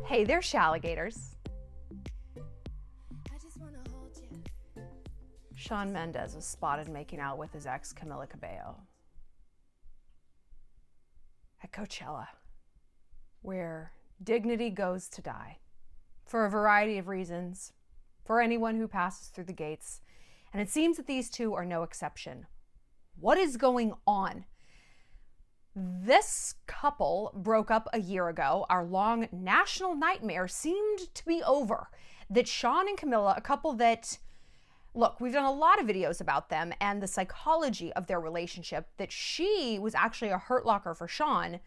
Hey there, Shalligators. Shawn Mendes was spotted making out with his ex, Camila Cabello, at Coachella, where dignity goes to die for a variety of reasons for anyone who passes through the gates. And it seems that these two are no exception. What is going on? This couple broke up a year ago. Our long national nightmare seemed to be over. That Shawn and Camila, a couple that, look, we've done a lot of videos about them and the psychology of their relationship, that she was actually a hurt locker for Shawn.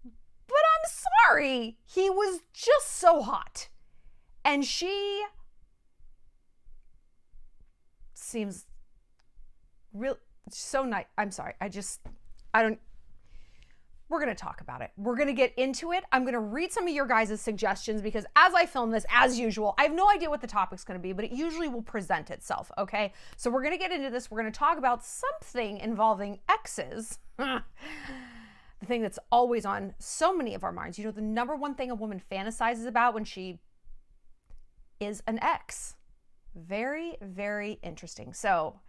But I'm sorry, he was just so hot. And she seems real, so nice. I'm sorry, we're going to talk about it. We're going to get into it. I'm going to read some of your guys' suggestions because as I film this, as usual, I have no idea what the topic's going to be, but it usually will present itself, okay? So we're going to get into this. We're going to talk about something involving exes. The thing that's always on so many of our minds. You know, the number one thing a woman fantasizes about when she is an ex. Very, very interesting. So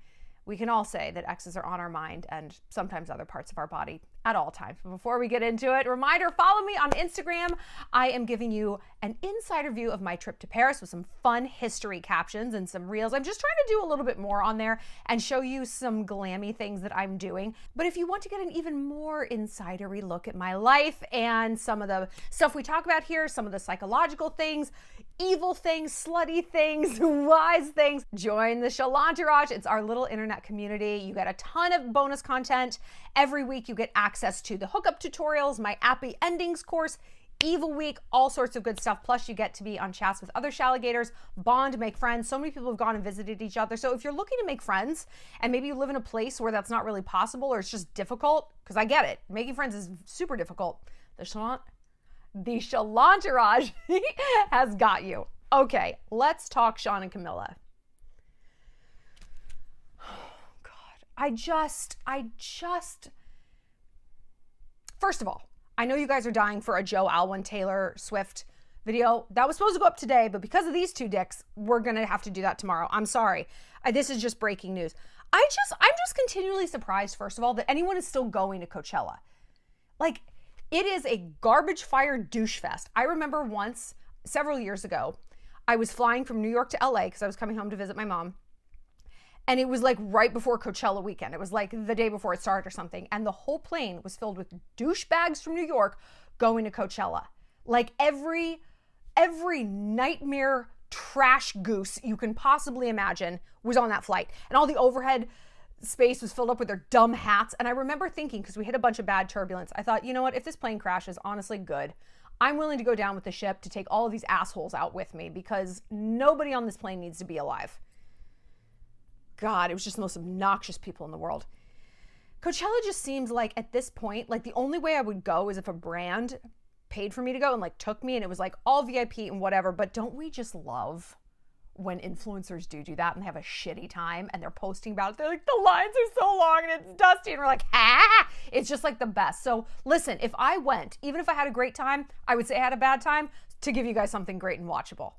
we can all say that exes are on our mind and sometimes other parts of our body at all times. But before we get into it, reminder, follow me on Instagram. I am giving you an insider view of my trip to Paris with some fun history captions and some reels. I'm just trying to do a little bit more on there and show you some glammy things that I'm doing. But if you want to get an even more insidery look at my life and some of the stuff we talk about here, some of the psychological things, evil things, slutty things, wise things, join the Shalontourage. It's our little internet community. You get a ton of bonus content. Every week you get access to the hookup tutorials, my Appy Endings course, Evil Week, all sorts of good stuff. Plus you get to be on chats with other Shalligators, bond, make friends. So many people have gone and visited each other. So if you're looking to make friends and maybe you live in a place where that's not really possible or it's just difficult, because I get it, making friends is super difficult. The Shalontourage has got you. Okay, let's talk Shawn and Camila. Oh God, I just, first of all, I know you guys are dying for a Joe Alwyn Taylor Swift video. That was supposed to go up today, but because of these two dicks, we're gonna have to do that tomorrow. I'm sorry. This is just breaking news. I'm just continually surprised, first of all, that anyone is still going to Coachella. Like, it is a garbage fire douche fest. I remember once, several years ago, I was flying from New York to LA because I was coming home to visit my mom. And it was like right before Coachella weekend. It was like the day before it started or something. And the whole plane was filled with douchebags from New York going to Coachella. Like every nightmare trash goose you can possibly imagine was on that flight. And all the overhead space was filled up with their dumb hats. And I remember thinking, because we hit a bunch of bad turbulence, I thought, you know what, if this plane crashes, honestly, good. I'm willing to go down with the ship to take all of these assholes out with me because nobody on this plane needs to be alive. God, it was just the most obnoxious people in the world. Coachella just seems like at this point, like the only way I would go is if a brand paid for me to go and like took me and it was like all VIP and whatever. But don't we just love when influencers do that and they have a shitty time and they're posting about it? They're like, the lines are so long and it's dusty. And we're like, ah, it's just like the best. So listen, if I went, even if I had a great time, I would say I had a bad time to give you guys something great and watchable.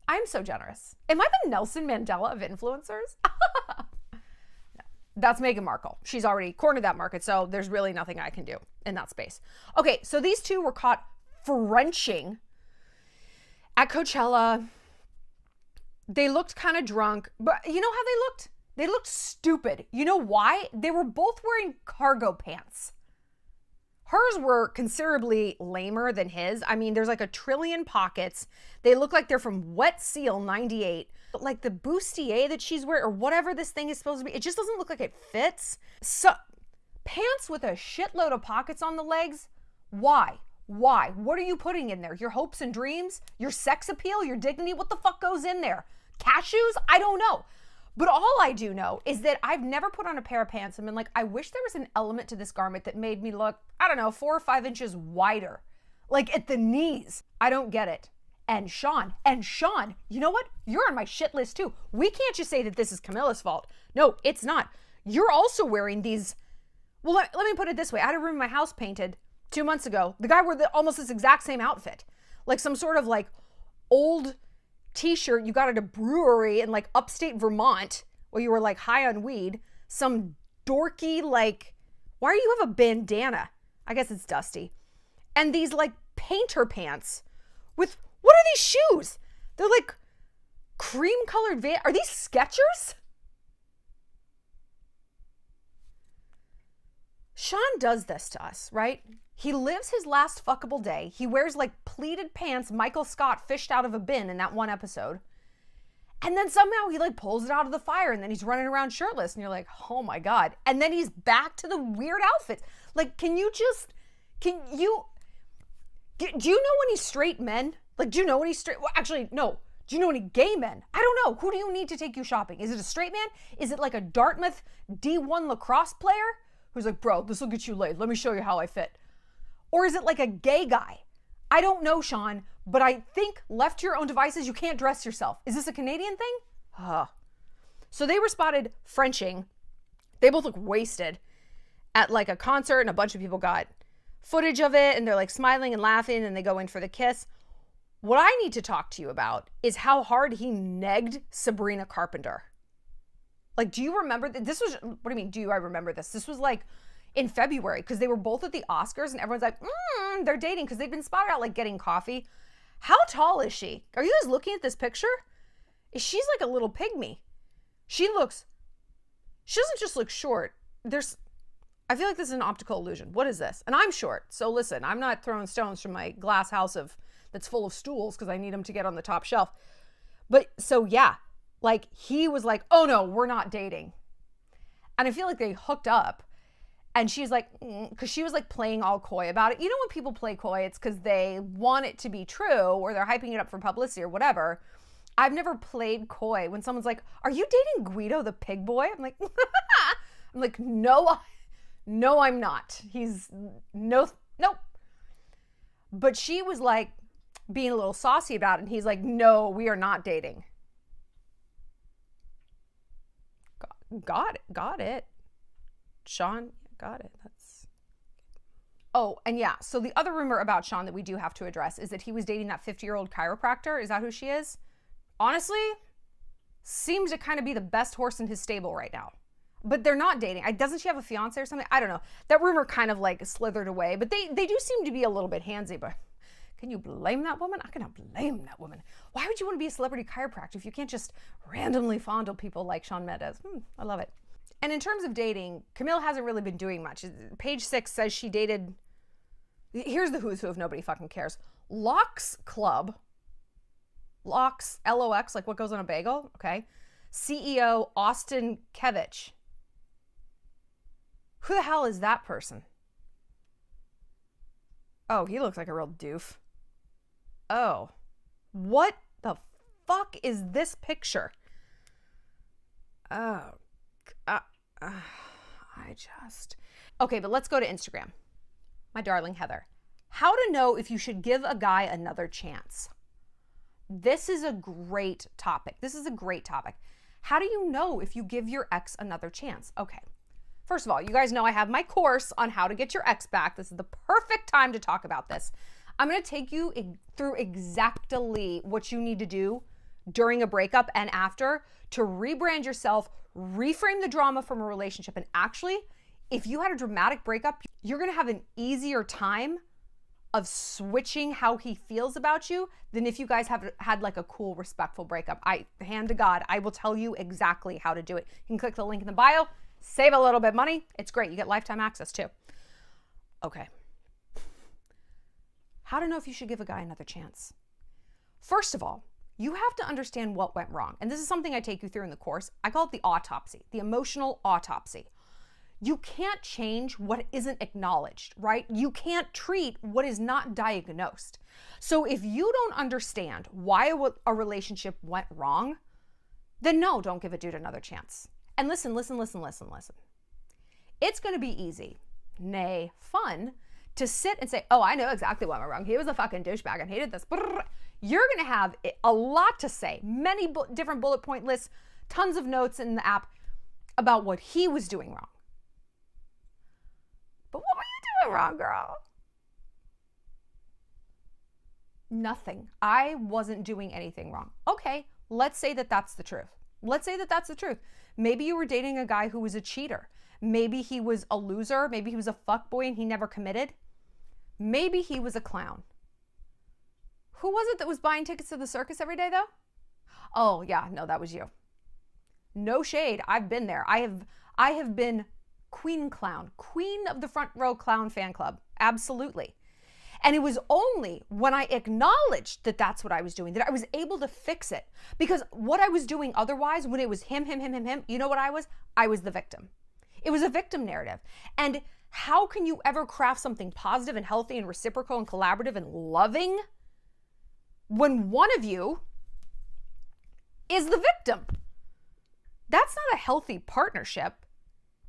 I'm so generous. Am I the Nelson Mandela of influencers? No, that's Meghan Markle. She's already cornered that market, so there's really nothing I can do in that space. Okay, so these two were caught Frenching at Coachella. They looked kind of drunk, but you know how they looked? They looked stupid. You know why? They were both wearing cargo pants. Hers were considerably lamer than his. I mean, there's like a trillion pockets. They look like they're from Wet Seal 98. But like the bustier that she's wearing or whatever this thing is supposed to be, it just doesn't look like it fits. So pants with a shitload of pockets on the legs. Why? Why? What are you putting in there? Your hopes and dreams? Your sex appeal? Your dignity? What the fuck goes in there? Cashews? I don't know. But all I do know is that I've never put on a pair of pants and been like, I wish there was an element to this garment that made me look, I don't know, 4 or 5 inches wider, like at the knees. I don't get it. And Shawn, you know what? You're on my shit list too. We can't just say that this is Camila's fault. No, it's not. You're also wearing these, well, let me put it this way. I had a room in my house painted. 2 months ago, the guy wore almost this exact same outfit. Like some sort of like old t-shirt you got at a brewery in like upstate Vermont where you were like high on weed. Some dorky like, why do you have a bandana? I guess it's dusty. And these like painter pants with, what are these shoes? They're like cream colored are these Skechers? Shawn does this to us, right? He lives his last fuckable day. He wears like pleated pants Michael Scott fished out of a bin in that one episode. And then somehow he like pulls it out of the fire and then he's running around shirtless and you're like, oh my God. And then he's back to the weird outfits. Like, do you know any straight men? Like, do you know any straight, well, actually, no. Do you know any gay men? I don't know. Who do you need to take you shopping? Is it a straight man? Is it like a Dartmouth D1 lacrosse player who's like, bro, this will get you laid. Let me show you how I fit. Or is it like a gay guy? I don't know, Shawn, but I think left to your own devices, you can't dress yourself. Is this a Canadian thing? So they were spotted Frenching. They both look wasted at like a concert and a bunch of people got footage of it and they're like smiling and laughing and they go in for the kiss. What I need to talk to you about is how hard he negged Sabrina Carpenter. Like, do you remember this was, what do you mean, I remember this? This was like in February because they were both at the Oscars and everyone's like, they're dating because they've been spotted out like getting coffee. How tall is she? Are you guys looking at this picture? She's like a little pygmy. She doesn't just look short. I feel like this is an optical illusion. What is this? And I'm short. So listen, I'm not throwing stones from my glass house that's full of stools because I need them to get on the top shelf. But so yeah, like he was like, oh no, we're not dating. And I feel like they hooked up and she's like, because she was like playing all coy about it. You know, when people play coy, it's because they want it to be true or they're hyping it up for publicity or whatever. I've never played coy when someone's like, are you dating Guido the pig boy? I'm like, no, I'm not. Nope. But she was like being a little saucy about it. And he's like, no, we are not dating. Got it. Shawn, got it. Oh, and yeah. So the other rumor about Shawn that we do have to address is that he was dating that 50-year-old chiropractor. Is that who she is? Honestly, seems to kind of be the best horse in his stable right now. But they're not dating. Doesn't she have a fiance or something? I don't know. That rumor kind of like slithered away, but they do seem to be a little bit handsy, but can you blame that woman? I cannot blame that woman. Why would you want to be a celebrity chiropractor if you can't just randomly fondle people like Shawn Mendes? I love it. And in terms of dating, Camila hasn't really been doing much. Page 6 says she dated, here's the who's who if nobody fucking cares. Lox Club. Lox, L-O-X, like what goes on a bagel, okay? CEO Austin Kevich. Who the hell is that person? Oh, he looks like a real doof. Oh, what the fuck is this picture? Oh, okay, but let's go to Instagram. My darling Heather. How to know if you should give a guy another chance. This is a great topic. How do you know if you give your ex another chance? Okay. First of all, you guys know I have my course on how to get your ex back. This is the perfect time to talk about this. I'm going to take you through exactly what you need to do during a breakup and after to rebrand yourself, reframe the drama from a relationship. And actually, if you had a dramatic breakup, you're going to have an easier time of switching how he feels about you than if you guys have had like a cool, respectful breakup. Hand to God, I will tell you exactly how to do it. You can click the link in the bio. Save a little bit of money. It's great. You get lifetime access too. Okay. How to know if you should give a guy another chance. First of all, you have to understand what went wrong. And this is something I take you through in the course. I call it the autopsy, the emotional autopsy. You can't change what isn't acknowledged, right? You can't treat what is not diagnosed. So if you don't understand why a relationship went wrong, then no, don't give a dude another chance. And listen. It's going to be easy, nay, fun, to sit and say, oh, I know exactly what went wrong. He was a fucking douchebag and hated this. You're going to have a lot to say, many different bullet point lists, tons of notes in the app about what he was doing wrong. But what were you doing wrong, girl? Nothing. I wasn't doing anything wrong. Okay, let's say that that's the truth. Let's say that that's the truth. Maybe you were dating a guy who was a cheater. Maybe he was a loser. Maybe he was a fuckboy and he never committed. Maybe he was a clown. Who was it that was buying tickets to the circus every day though? Oh yeah, no, that was you. No shade. I've been there. I have been queen clown, queen of the front row clown fan club. Absolutely. And it was only when I acknowledged that that's what I was doing that I was able to fix it. Because what I was doing otherwise, when it was him, you know what I was? I was the victim. It was a victim narrative. And how can you ever craft something positive and healthy and reciprocal and collaborative and loving when one of you is the victim? That's not a healthy partnership.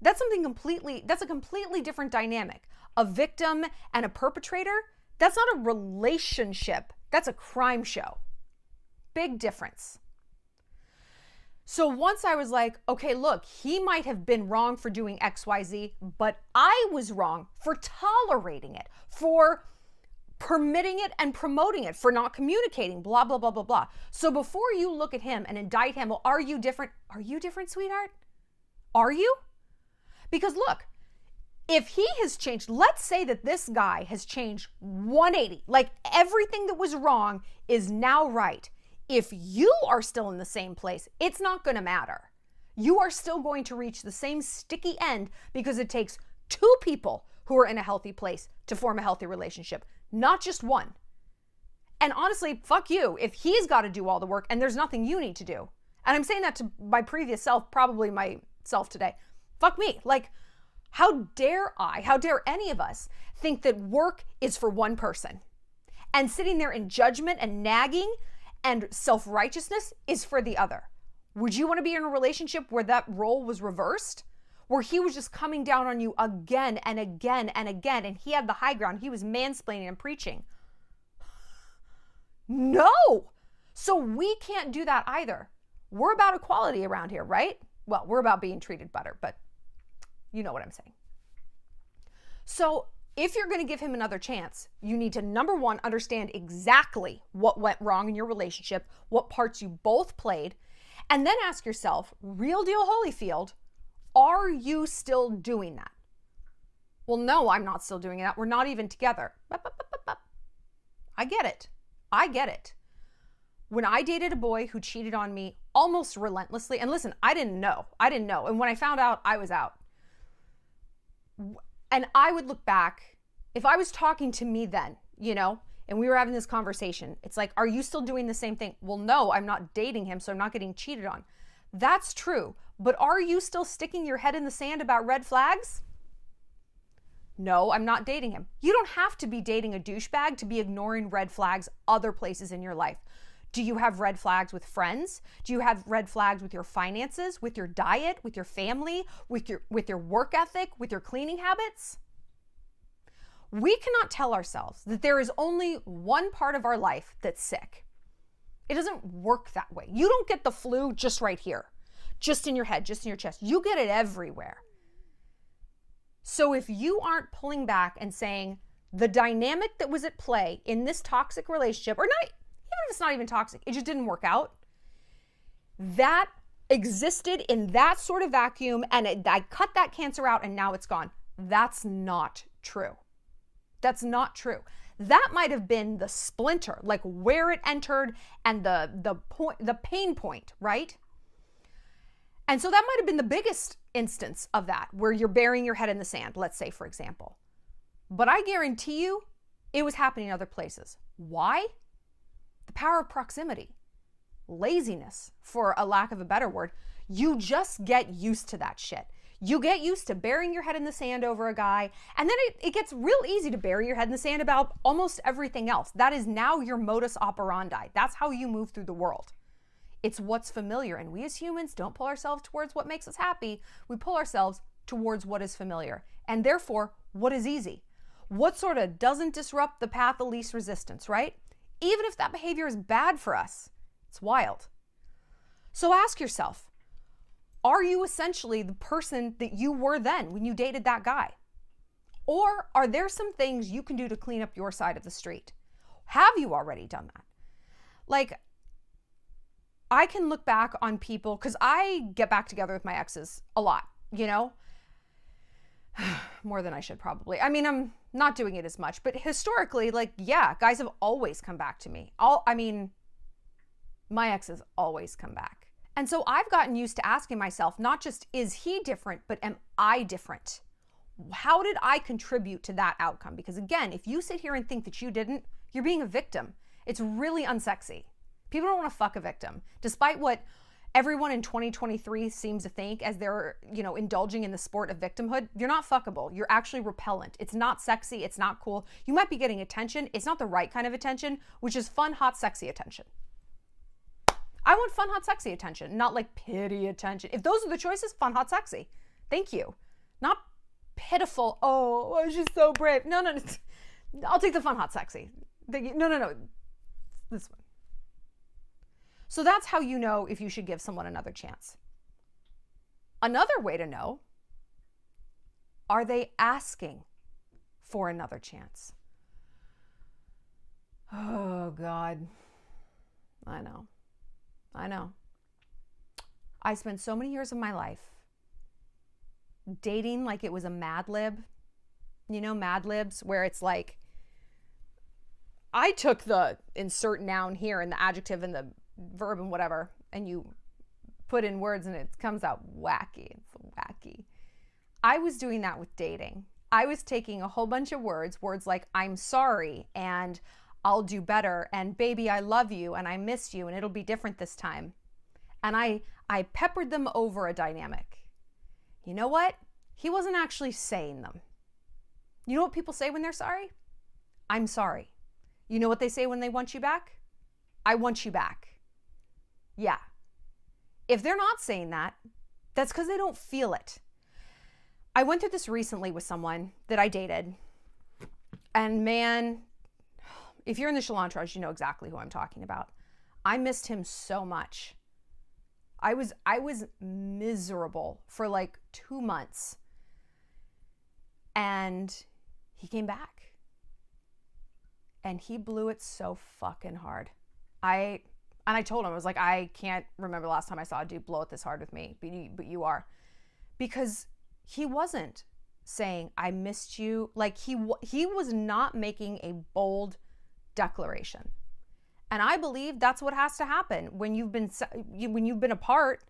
That's a completely different dynamic. A victim and a perpetrator, that's not a relationship. That's a crime show. Big difference. So once I was like, okay, look, he might have been wrong for doing XYZ, but I was wrong for tolerating it, for permitting it and promoting it, for not communicating, blah, blah, blah, blah, blah. So before you look at him and indict him, well, are you different? Are you different, sweetheart? Are you? Because look, if he has changed, let's say that this guy has changed 180, like everything that was wrong is now right. If you are still in the same place, it's not going to matter. You are still going to reach the same sticky end because it takes two people who are in a healthy place to form a healthy relationship, not just one. And honestly, fuck you if he's got to do all the work and there's nothing you need to do. And I'm saying that to my previous self, probably myself today. Fuck me. Like, how dare any of us think that work is for one person and sitting there in judgment and nagging and self-righteousness is for the other? Would you want to be in a relationship where that role was reversed? Where he was just coming down on you again and again and again, and he had the high ground. He was mansplaining and preaching. No! So we can't do that either. We're about equality around here, right? Well, we're about being treated better, but you know what I'm saying. So if you're going to give him another chance, you need to, number one, understand exactly what went wrong in your relationship, what parts you both played, and then ask yourself, real deal Holyfield, are you still doing that? Well, no, I'm not still doing that. We're not even together. I get it. I get it. When I dated a boy who cheated on me almost relentlessly, and listen, I didn't know. And when I found out, I was out. And I would look back, if I was talking to me then, and we were having this conversation, it's like, are you still doing the same thing? Well, no, I'm not dating him, so I'm not getting cheated on. That's true. But are you still sticking your head in the sand about red flags? No, I'm not dating him. You don't have to be dating a douchebag to be ignoring red flags other places in your life. Do you have red flags with friends? Do you have red flags with your finances, with your diet, with your family, with your work ethic, with your cleaning habits? We cannot tell ourselves that there is only one part of our life that's sick. It doesn't work that way. You don't get the flu just right here, just in your head, just in your chest. You get it everywhere. So if you aren't pulling back and saying the dynamic that was at play in this toxic relationship, or not, even if it's not even toxic, it just didn't work out, that existed in that sort of vacuum, and I cut that cancer out and now it's gone. That's not true. That's not true. That might have been the splinter, like where it entered and the pain point, right? And so that might have been the biggest instance of that, where you're burying your head in the sand, let's say, for example. But I guarantee you it was happening in other places. Why? The power of proximity. Laziness, for a lack of a better word. You just get used to that shit. You get used to burying your head in the sand over a guy, and then it gets real easy to bury your head in the sand about almost everything else. That is now your modus operandi. That's how you move through the world. It's what's familiar, and we as humans don't pull ourselves towards what makes us happy. We pull ourselves towards what is familiar, and therefore, what is easy. What sort of doesn't disrupt the path of least resistance, right? Even if that behavior is bad for us, it's wild. So ask yourself, are you essentially the person that you were then when you dated that guy? Or are there some things you can do to clean up your side of the street? Have you already done that? Like, I can look back on people, because I get back together with my exes a lot, you know? More than I should probably. I mean, I'm not doing it as much, but historically, like, yeah, guys have always come back to me. My exes always come back. And so I've gotten used to asking myself, not just is he different, but am I different? How did I contribute to that outcome? Because again, if you sit here and think that you didn't, you're being a victim. It's really unsexy. People don't want to fuck a victim, despite what everyone in 2023 seems to think as they're, indulging in the sport of victimhood. You're not fuckable. You're actually repellent. It's not sexy. It's not cool. You might be getting attention. It's not the right kind of attention, which is fun, hot, sexy attention. I want fun, hot, sexy attention, not like pity attention. If those are the choices, fun, hot, sexy. Thank you. Not pitiful. Oh, she's so brave. No. I'll take the fun, hot, sexy. No. This one. So that's how you know if you should give someone another chance. Another way to know, are they asking for another chance? Oh, God. I know. I spent so many years of my life dating like it was a Mad Lib. You know, Mad Libs, where it's like, I took the insert noun here and the adjective and the verb and whatever, and you put in words and it comes out wacky. It's wacky. I was doing that with dating. I was taking a whole bunch of words like I'm sorry and I'll do better and baby I love you and I miss you and it'll be different this time. And I peppered them over a dynamic. You know what? He wasn't actually saying them. You know what people say when they're sorry? I'm sorry. You know what they say when they want you back? I want you back. Yeah. If they're not saying that, that's because they don't feel it. I went through this recently with someone that I dated. And man, if you're in the Shallon, you know exactly who I'm talking about. I missed him so much. I was miserable for like 2 months. And he came back. And he blew it so fucking hard. I told him, I was like, I can't remember the last time I saw a dude blow it this hard with me, but you are. Because he wasn't saying, I missed you. Like he was not making a bold declaration. And I believe that's what has to happen when you've been apart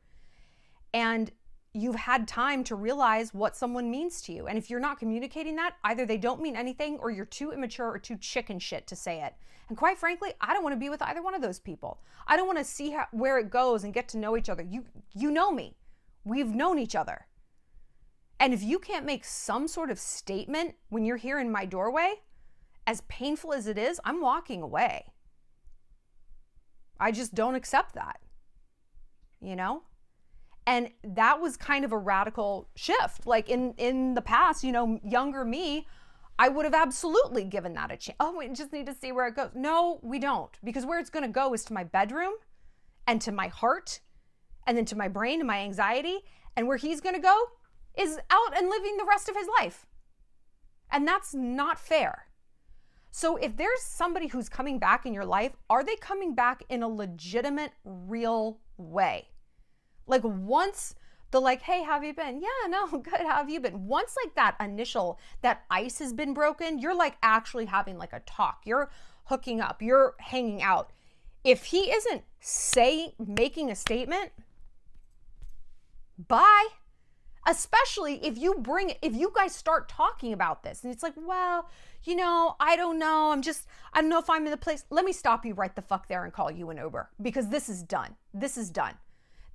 and you've had time to realize what someone means to you. And if you're not communicating that, either they don't mean anything or you're too immature or too chicken shit to say it. And quite frankly, I don't want to be with either one of those people. I don't want to see where it goes and get to know each other. You know me. We've known each other. And if you can't make some sort of statement when you're here in my doorway, as painful as it is, I'm walking away. I just don't accept that, And that was kind of a radical shift. Like in the past, younger me, I would have absolutely given that a chance. Oh, we just need to see where it goes. No, we don't. Because where it's going to go is to my bedroom and to my heart and then to my brain and my anxiety. And where he's going to go is out and living the rest of his life. And that's not fair. So if there's somebody who's coming back in your life, are they coming back in a legitimate, real way? Like once the like, hey, how have you been? Yeah, no, good. How have you been? Once like that ice has been broken, you're like actually having like a talk. You're hooking up. You're hanging out. If he isn't making a statement, bye. Especially if you guys start talking about this and it's like, well, I don't know. I don't know if I'm in the place. Let me stop you right the fuck there and call you an Uber because this is done. This is done.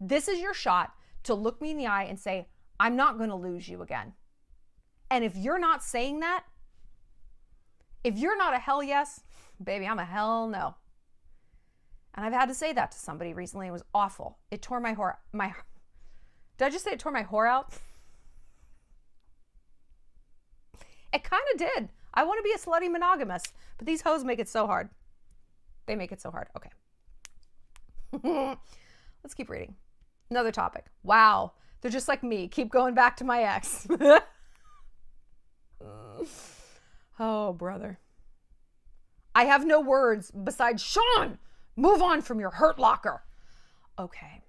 This is your shot to look me in the eye and say, I'm not going to lose you again. And if you're not saying that, if you're not a hell yes, baby, I'm a hell no. And I've had to say that to somebody recently. It was awful. It tore my did I just say it tore my whore out? It kind of did. I want to be a slutty monogamous, but these hoes make it so hard. They make it so hard. Okay. Let's keep reading. Another topic. Wow. They're just like me. Keep going back to my ex. Oh, brother. I have no words besides, Shawn, move on from your Hurt Locker. Okay.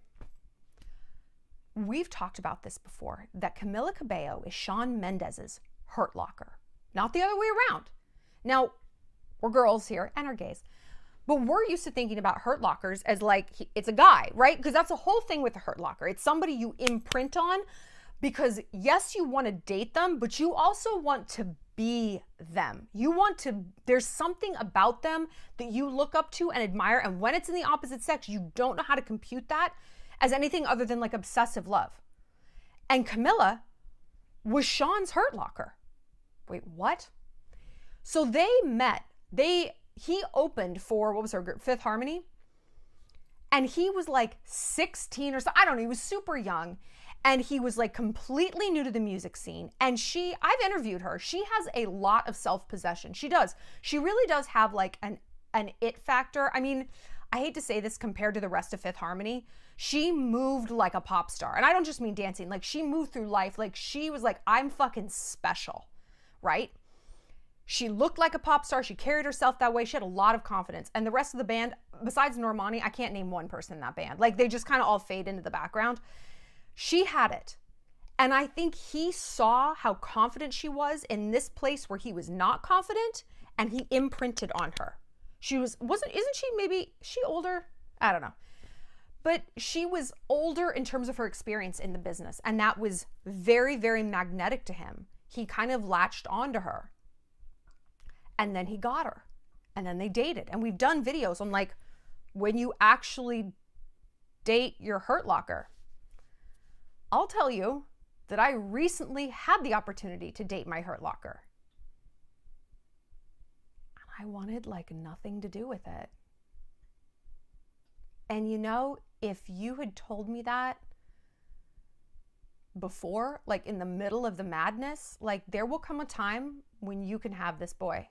We've talked about this before, that Camila Cabello is Shawn Mendes' Hurt Locker, not the other way around. Now, we're girls here and are gays, but we're used to thinking about Hurt Lockers as like, it's a guy, right? Because that's the whole thing with the Hurt Locker. It's somebody you imprint on because yes, you want to date them, but you also want to be them. You want to, there's something about them that you look up to and admire. And when it's in the opposite sex, you don't know how to compute that as anything other than like obsessive love. And Camila was Shawn's Hurt Locker. Wait, what? So they met. He opened for, what was her group, Fifth Harmony? And he was like 16 or so, I don't know, he was super young. And he was like completely new to the music scene. And I've interviewed her. She has a lot of self-possession. She does. She really does have like an it factor. I mean, I hate to say this compared to the rest of Fifth Harmony. She moved like a pop star. And I don't just mean dancing. Like she moved through life. Like she was like, I'm fucking special, right? She looked like a pop star. She carried herself that way. She had a lot of confidence. And the rest of the band, besides Normani, I can't name one person in that band. Like they just kind of all fade into the background. She had it. And I think he saw how confident she was in this place where he was not confident, and he imprinted on her. Isn't she older? I don't know. But she was older in terms of her experience in the business. And that was very, very magnetic to him. He kind of latched onto her. And then he got her. And then they dated. And we've done videos on like when you actually date your Hurt Locker. I'll tell you that I recently had the opportunity to date my Hurt Locker. And I wanted like nothing to do with it. And you know, if you had told me that before, like in the middle of the madness, like there will come a time when you can have this boy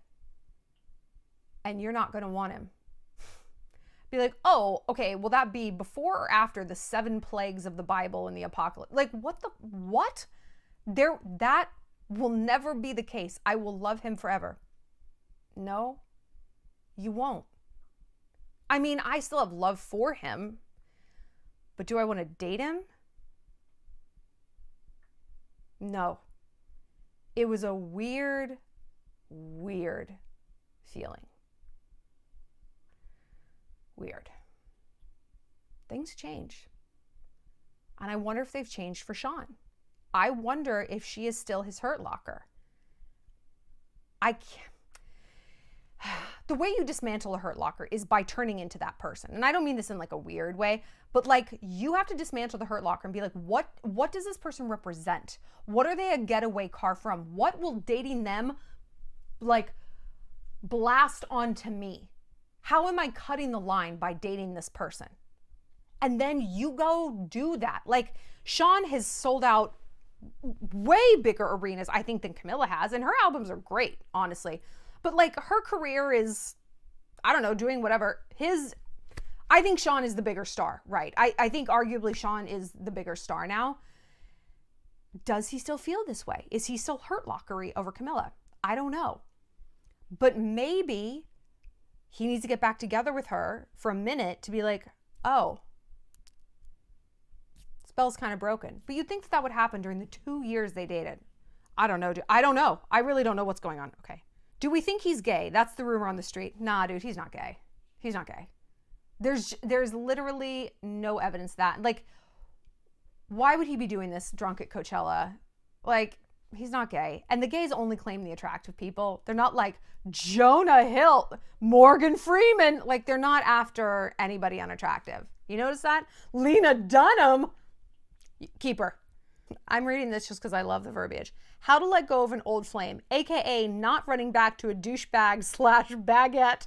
and you're not going to want him. Be like, oh, okay, will that be before or after the 7 plagues of the Bible and the apocalypse? Like, what? That will never be the case. I will love him forever. No, you won't. I mean, I still have love for him, but do I want to date him? No. It was a weird, weird feeling. Weird. Things change. And I wonder if they've changed for Shawn. I wonder if she is still his Hurt Locker. I can't. The way you dismantle a Hurt Locker is by turning into that person. And I don't mean this in like a weird way, but like you have to dismantle the Hurt Locker and be like, what does this person represent? What are they a getaway car from? What will dating them like blast onto me? How am I cutting the line by dating this person? And then you go do that. Like Shawn has sold out way bigger arenas, I think, than Camila has. And her albums are great, honestly. But like her career is, I don't know, doing whatever. I think Shawn is the bigger star, right? I think arguably Shawn is the bigger star now. Does he still feel this way? Is he still Hurt Lockery over Camila? I don't know. But maybe he needs to get back together with her for a minute to be like, oh, spell's kind of broken. But you'd think that would happen during the 2 years they dated. I don't know. I don't know. I really don't know what's going on. Okay. Do we think he's gay? That's the rumor on the street. Nah, dude, he's not gay. He's not gay. There's literally no evidence that. Like, why would he be doing this drunk at Coachella? Like, he's not gay. And the gays only claim the attractive people. They're not like Jonah Hill, Morgan Freeman. Like, they're not after anybody unattractive. You notice that? Lena Dunham. Keep her. I'm reading this just because I love the verbiage. How to let go of an old flame, aka not running back to a douchebag/baguette.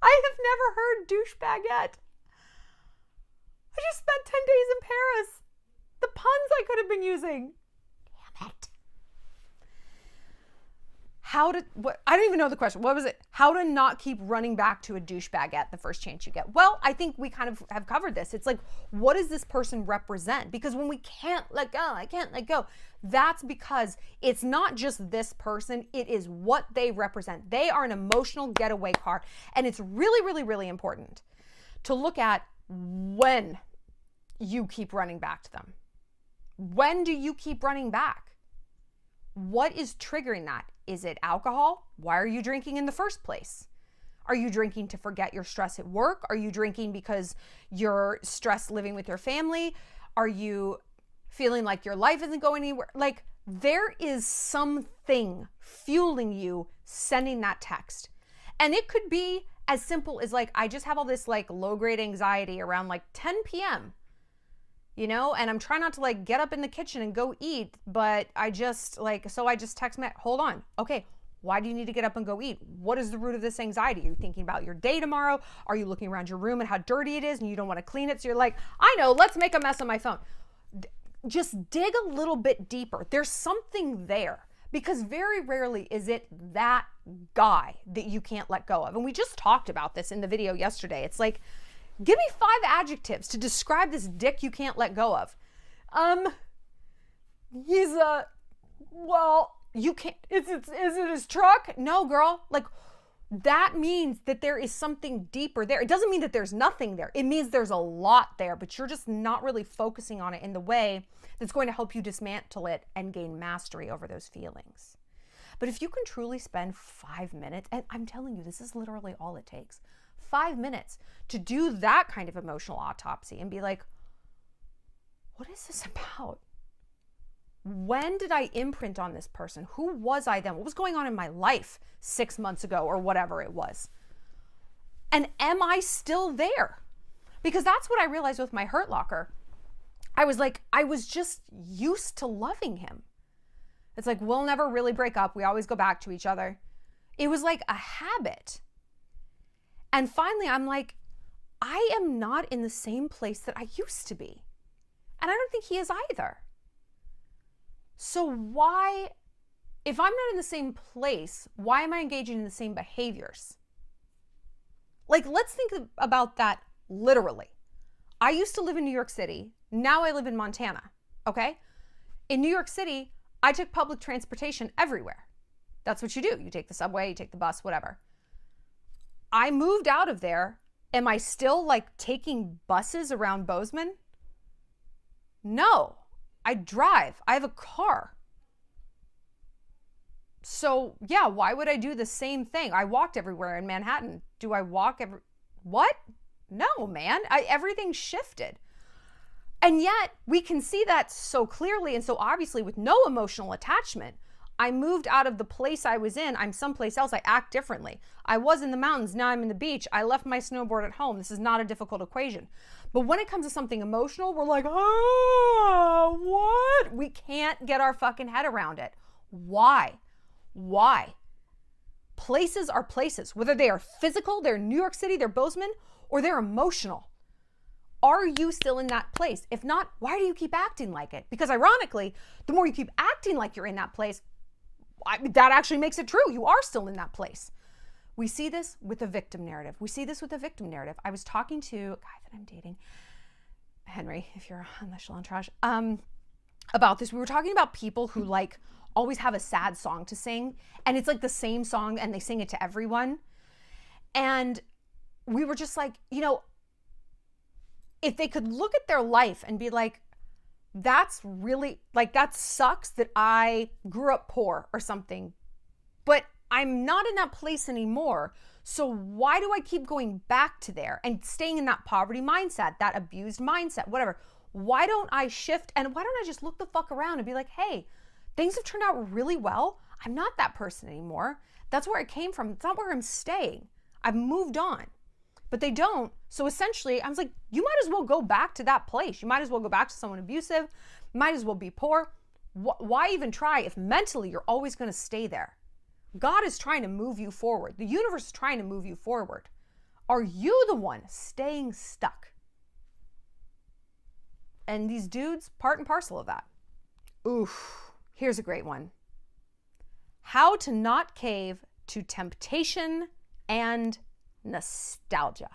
I have never heard douchebaguette. I just spent 10 days in Paris. The puns I could have been using. Damn it. I don't even know the question. What was it? How to not keep running back to a douchebag at the first chance you get. Well, I think we kind of have covered this. It's like, what does this person represent? Because when we can't let go, I can't let go, that's because it's not just this person, it is what they represent. They are an emotional getaway car. And it's really, really, really important to look at when you keep running back to them. When do you keep running back? What is triggering that? Is it alcohol? Why are you drinking in the first place? Are you drinking to forget your stress at work? Are you drinking because you're stressed living with your family? Are you feeling like your life isn't going anywhere? Like, there is something fueling you sending that text. And it could be as simple as like, I just have all this like low-grade anxiety around like 10 p.m., you know, and I'm trying not to like get up in the kitchen and go eat, but I just text Matt, hold on. Okay, why do you need to get up and go eat? What is the root of this anxiety? Are you thinking about your day tomorrow? Are you looking around your room and how dirty it is and you don't want to clean it? So you're like, I know, let's make a mess on my phone. Just dig a little bit deeper. There's something there, because very rarely is it that guy that you can't let go of. And we just talked about this in the video yesterday. It's like, give me 5 adjectives to describe this dick you can't let go of. He's you can't, is it his truck? No, girl. Like, that means that there is something deeper there. It doesn't mean that there's nothing there. It means there's a lot there, but you're just not really focusing on it in the way that's going to help you dismantle it and gain mastery over those feelings. But if you can truly spend 5 minutes, and I'm telling you, this is literally all it takes, 5 minutes to do that kind of emotional autopsy and be like, what is this about? When did I imprint on this person? Who was I then? What was going on in my life 6 months ago or whatever it was? And am I still there? Because that's what I realized with my Hurt Locker. I was just used to loving him. It's like, we'll never really break up. We always go back to each other. It was like a habit. And finally, I'm like, I am not in the same place that I used to be. And I don't think he is either. So why, if I'm not in the same place, why am I engaging in the same behaviors? Like, let's think about that literally. I used to live in New York City. Now I live in Montana, okay? In New York City, I took public transportation everywhere. That's what you do. You take the subway, you take the bus, whatever. I moved out of there. Am I still like taking buses around Bozeman? No, I drive. I have a car. So yeah, why would I do the same thing? I walked everywhere in Manhattan. Do I walk what? No, man, everything shifted. And yet we can see that so clearly and so obviously with no emotional attachment. I moved out of the place I was in. I'm someplace else. I act differently. I was in the mountains. Now I'm in the beach. I left my snowboard at home. This is not a difficult equation. But when it comes to something emotional, we're like, oh, what? We can't get our fucking head around it. Why? Why? Places are places, whether they are physical, they're New York City, they're Bozeman, or they're emotional. Are you still in that place? If not, why do you keep acting like it? Because ironically, the more you keep acting like you're in that place, that actually makes it true. You are still in that place. We see this with a victim narrative. I was talking to a guy that I'm dating, Henry, if you're on the Shallon Trash, about this. We were talking about people who like always have a sad song to sing, and it's like the same song and they sing it to everyone. And we were just like, you know, if they could look at their life and be like, that's really, like, that sucks that I grew up poor or something, but I'm not in that place anymore. So why do I keep going back to there and staying in that poverty mindset, that abused mindset, whatever? Why don't I shift? And why don't I just look the fuck around and be like, hey, things have turned out really well. I'm not that person anymore. That's where I came from. It's not where I'm staying. I've moved on. But they don't. So essentially, I was like, you might as well go back to that place. You might as well go back to someone abusive. Might as well be poor. Why even try if mentally you're always going to stay there? God is trying to move you forward. The universe is trying to move you forward. Are you the one staying stuck? And these dudes, part and parcel of that. Oof. Here's a great one. How to not cave to temptation and nostalgia.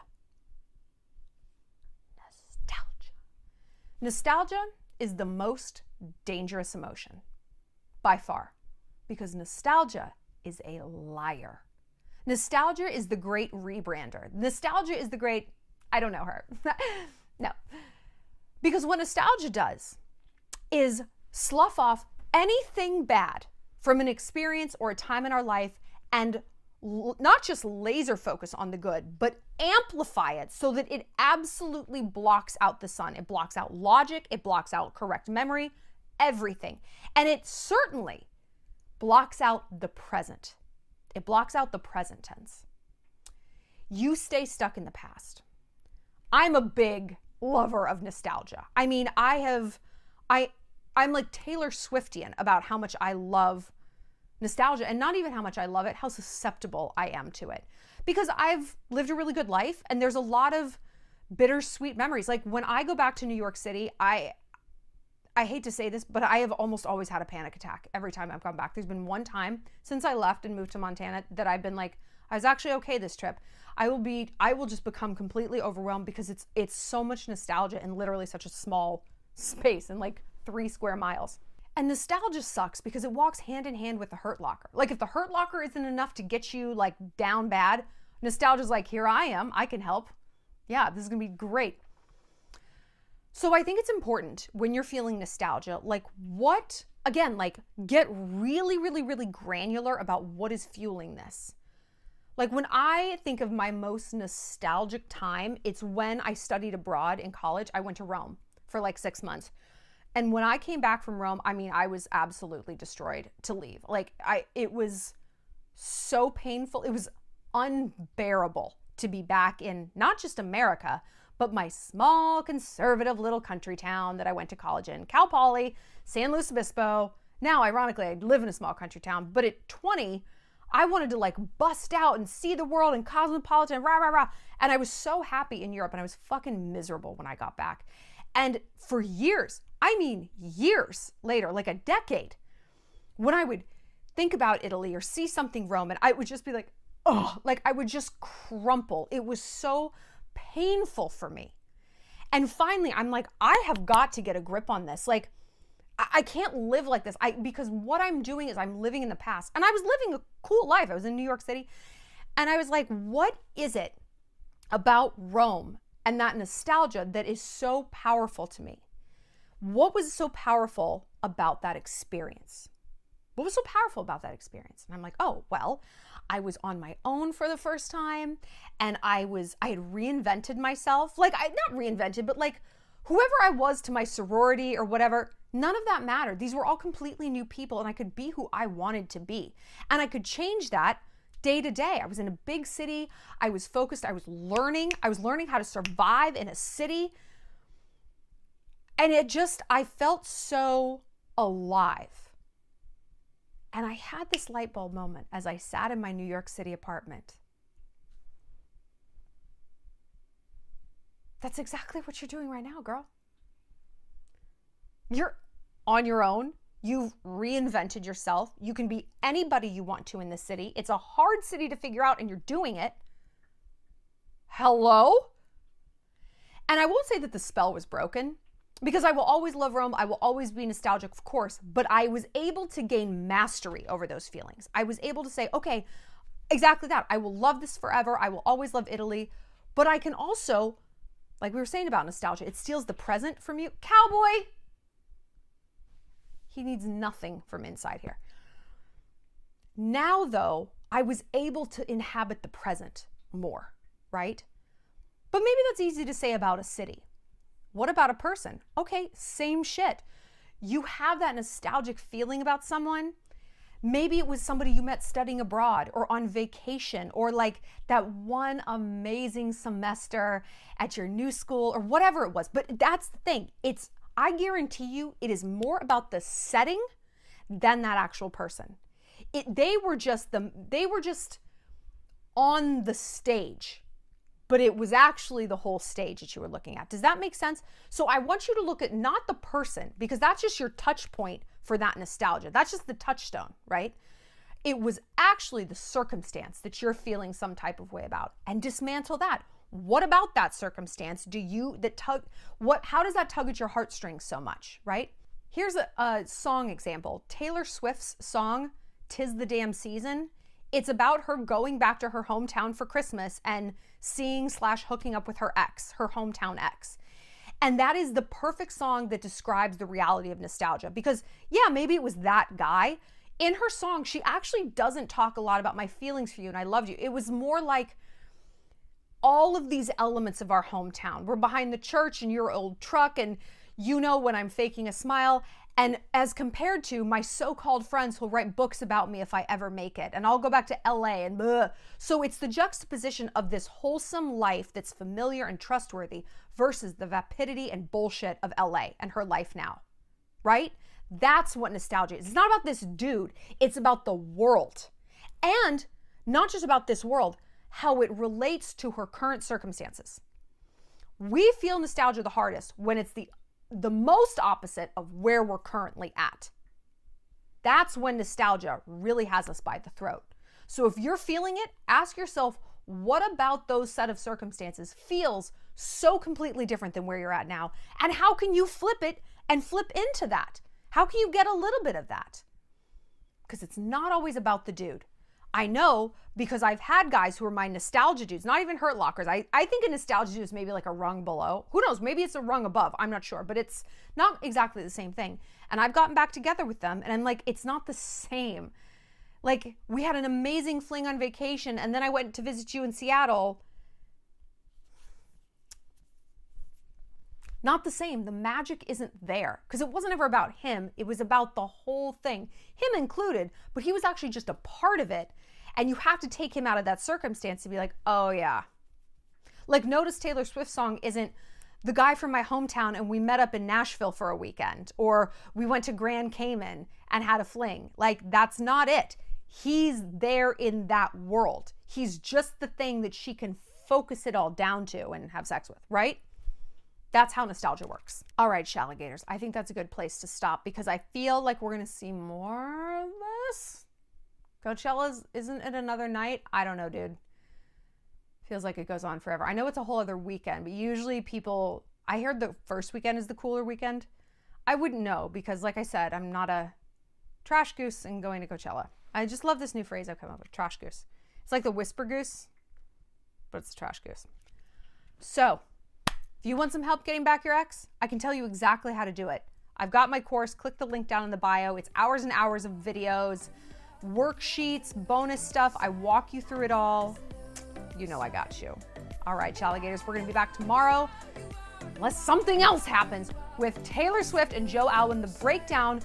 Nostalgia is the most dangerous emotion by far, because nostalgia is a liar. Nostalgia is the great rebrander. Nostalgia is the great, I don't know her. No. Because what nostalgia does is slough off anything bad from an experience or a time in our life and not just laser focus on the good, but amplify it so that it absolutely blocks out the sun. It blocks out logic. It blocks out correct memory, everything. And it certainly blocks out the present. It blocks out the present tense. You stay stuck in the past. I'm a big lover of nostalgia. I mean, I'm like Taylor Swiftian about how much I love nostalgia, and not even how much I love it, how susceptible I am to it. Because I've lived a really good life and there's a lot of bittersweet memories. Like when I go back to New York City, I hate to say this, but I have almost always had a panic attack every time I've come back. There's been one time since I left and moved to Montana that I've been like, I was actually okay this trip. I will just become completely overwhelmed because it's so much nostalgia in literally such a small space in like 3 square miles. And nostalgia sucks because it walks hand in hand with the Hurt Locker. Like if the Hurt Locker isn't enough to get you like down bad, nostalgia's like, here I am, I can help. Yeah, this is gonna be great. So I think it's important when you're feeling nostalgia, like get really, really, really granular about what is fueling this. Like when I think of my most nostalgic time, it's when I studied abroad in college. I went to Rome for like 6 months. And when I came back from Rome, I mean, I was absolutely destroyed to leave. Like it was so painful. It was unbearable to be back in not just America, but my small conservative little country town that I went to college in, Cal Poly, San Luis Obispo. Now, ironically, I live in a small country town, but at 20, I wanted to like bust out and see the world and cosmopolitan, rah, rah, rah. And I was so happy in Europe and I was fucking miserable when I got back. And for years, I mean years later, like a decade, when I would think about Italy or see something Roman, I would just be like, oh, like I would just crumple. It was so painful for me. And finally, I'm like, I have got to get a grip on this. Like, I can't live like this. Because what I'm doing is I'm living in the past. And I was living a cool life. I was in New York City. And I was like, what is it about Rome and that nostalgia that is so powerful to me? What was so powerful about that experience? What was so powerful about that experience? And I'm like, oh, well, I was on my own for the first time and I had reinvented myself. Like, not reinvented, but like whoever I was to my sorority or whatever, none of that mattered. These were all completely new people and I could be who I wanted to be. And I could change that day to day. I was in a big city. I was focused. I was learning how to survive in a city. And I felt so alive. And I had this light bulb moment as I sat in my New York City apartment. That's exactly what you're doing right now, girl. You're on your own. You've reinvented yourself. You can be anybody you want to in this city. It's a hard city to figure out and you're doing it. Hello? And I won't say that the spell was broken, because I will always love Rome. I will always be nostalgic, of course, but I was able to gain mastery over those feelings. I was able to say, okay, exactly that. I will love this forever. I will always love Italy, but I can also, like we were saying about nostalgia, it steals the present from you. Cowboy, he needs nothing from inside here. Now, though, I was able to inhabit the present more, right? But maybe that's easy to say about a city. What about a person? Okay, same shit. You have that nostalgic feeling about someone. Maybe it was somebody you met studying abroad or on vacation, or like that one amazing semester at your new school or whatever it was. But that's the thing. I guarantee you it is more about the setting than that actual person. They were just on the stage, but it was actually the whole stage that you were looking at. Does that make sense? So I want you to look at not the person, because that's just your touch point for that nostalgia. That's just the touchstone, right? It was actually the circumstance that you're feeling some type of way about, and dismantle that. What about that circumstance how does that tug at your heartstrings so much, right? Here's a song example. Taylor Swift's song, "'Tis the Damn Season." It's about her going back to her hometown for Christmas and seeing/hooking up with her ex, her hometown ex. And that is the perfect song that describes the reality of nostalgia, because yeah, maybe it was that guy. In her song, she actually doesn't talk a lot about my feelings for you and I loved you. It was more like all of these elements of our hometown. We're behind the church in your old truck, and you know when I'm faking a smile. And as compared to my so-called friends who'll write books about me if I ever make it, and I'll go back to LA and blah. So it's the juxtaposition of this wholesome life that's familiar and trustworthy versus the vapidity and bullshit of LA and her life now, right? That's what nostalgia is. It's not about this dude. It's about the world. And not just about this world, how it relates to her current circumstances. We feel nostalgia the hardest when it's the most opposite of where we're currently at. That's when nostalgia really has us by the throat. So if you're feeling it, ask yourself, what about those set of circumstances feels so completely different than where you're at now? And how can you flip it and flip into that? How can you get a little bit of that? Because it's not always about the dude. I know, because I've had guys who are my nostalgia dudes, not even hurt lockers. I think a nostalgia dude is maybe like a rung below. Who knows? Maybe it's a rung above. I'm not sure, but it's not exactly the same thing. And I've gotten back together with them and I'm like, it's not the same. Like, we had an amazing fling on vacation and then I went to visit you in Seattle. Not the same. The magic isn't there, because it wasn't ever about him. It was about the whole thing, him included, but he was actually just a part of it. And you have to take him out of that circumstance to be like, oh yeah. Like, notice Taylor Swift's song isn't the guy from my hometown and we met up in Nashville for a weekend, or we went to Grand Cayman and had a fling. Like, that's not it. He's there in that world. He's just the thing that she can focus it all down to and have sex with, right? That's how nostalgia works. All right, Shalligators, I think that's a good place to stop, because I feel like we're gonna see more of this. Coachella, isn't it another night? I don't know, dude. Feels like it goes on forever. I know it's a whole other weekend, but usually people, I heard the first weekend is the cooler weekend. I wouldn't know, because like I said, I'm not a trash goose and going to Coachella. I just love this new phrase I've come up with, trash goose. It's like the whisper goose, but it's a trash goose. So, if you want some help getting back your ex, I can tell you exactly how to do it. I've got my course. Click the link down in the bio. It's hours and hours of videos, worksheets, bonus stuff. I walk you through it all. You know I got you. All right, Shalligators, we're going to be back tomorrow, unless something else happens, with Taylor Swift and Joe Alwyn, the breakdown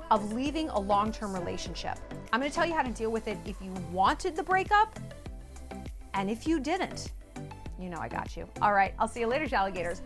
of leaving a long-term relationship. I'm going to tell you how to deal with it if you wanted the breakup, and if you didn't. You know I got you. All right, I'll see you later, Shalligators.